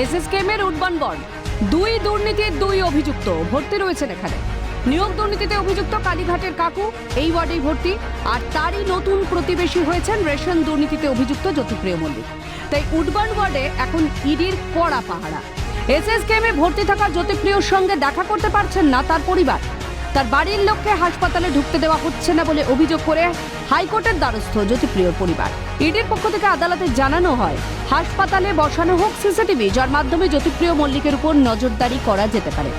এসএসকেএমের Woodburn বন দুই দুর্নীতির দুই অভিযুক্ত ভর্তি রয়েছেন এখানে। নিয়োগ দুর্নীতিতে অভিযুক্ত কালীঘাটের কাকু এই ওয়ার্ডেই ভর্তি, আর তারই নতুন প্রতিবেশী হয়েছেন রেশন দুর্নীতিতে অভিযুক্ত জ্যোতিপ্রিয় মল্লিক। তাই উডবান ওয়ার্ডে এখন ইডির কড়া পাহারা। এসএসকেএমে ভর্তি থাকা জ্যোতিপ্রিয়র সঙ্গে দেখা করতে পারছেন না তার পরিবার। তার বাড়ির লোককে হাসপাতালে ঢুকতে দেওয়া হচ্ছে না বলে অভিযোগ করে হাইকোর্টের দ্বারস্থ জ্যোতিপ্রিয়র পরিবার। ইডির পক্ষ থেকে আদালতে জানানো হয়, হাসপাতালে বসানো হোক সিসিটিভি, যার মাধ্যমে জ্যোতিপ্রিয় মল্লিকের উপর নজরদারি করা যেতে পারে।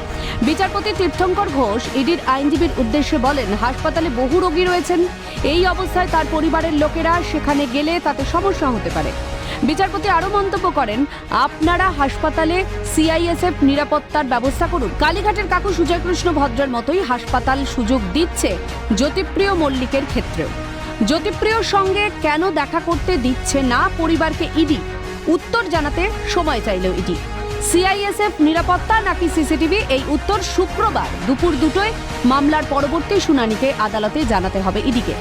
বিচারপতি তীর্থঙ্কর ঘোষ ইডির আইনজীবীর উদ্দেশ্যে বলেন, হাসপাতালে বহু রোগী রয়েছেন, এই অবস্থায় তার পরিবারের লোকেরা সেখানে গেলে তাতে সমস্যা হতে পারে। বিচারপতি আরো মন্তব্য করেন, আপনারা হাসপাতালে সিআইএসএফ নিরাপত্তার ব্যবস্থা করুন। কালীঘাটের কাকু সুজয়কৃষ্ণ ভদ্রের মতোই হাসপাতাল সুযোগ দিচ্ছে জ্যোতিপ্রিয় মল্লিকের ক্ষেত্রেও। জ্যোতিপ্রিয়র সঙ্গে কেন দেখা করতে দিচ্ছে না পরিবারকে ইডি, উত্তর জানাতে সময় চাইল ইডি। সিআইএসএফ নিরাপত্তা নাকি সিসিটিভি, এই উত্তর শুক্রবার দুপুর 2টোয় মামলার পরবর্তী শুনানিতে আদালতে জানাতে হবে ইডিকে।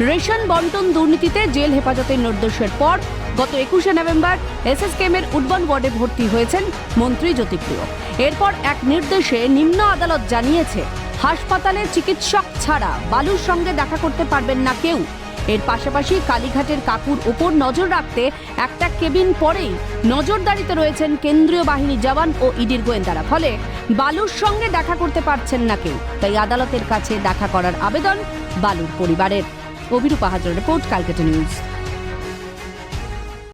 রেশন বন্টন দুর্নীতিতে জেল হেফাজতের নির্দেশের পর গত 21শে নভেম্বর এসএসকেএমের উডবান ওয়ার্ডে ভর্তি হয়েছেন মন্ত্রী জ্যোতিপ্রিয়। এরপর এক নির্দেশে নিম্ন আদালত জানিয়েছে, হাসপাতালে চিকিৎসক ছাড়া বালুর সঙ্গে দেখা করতে পারবেন না কেউ। এর পাশাপাশি কালীঘাটের কাকুর উপর নজর রাখতে একটা কেবিন পরেই নজরদারিতে রয়েছেন কেন্দ্রীয় বাহিনী জওয়ান ও ইডির গোয়েন্দারা। ফলে বালুর সঙ্গে দেখা করতে পারছেন না কেউ। তাই আদালতের কাছে দেখা করার আবেদন বালুর পরিবারের। অভিরূপা হাজরার রিপোর্ট, ক্যালকাটা নিউজ।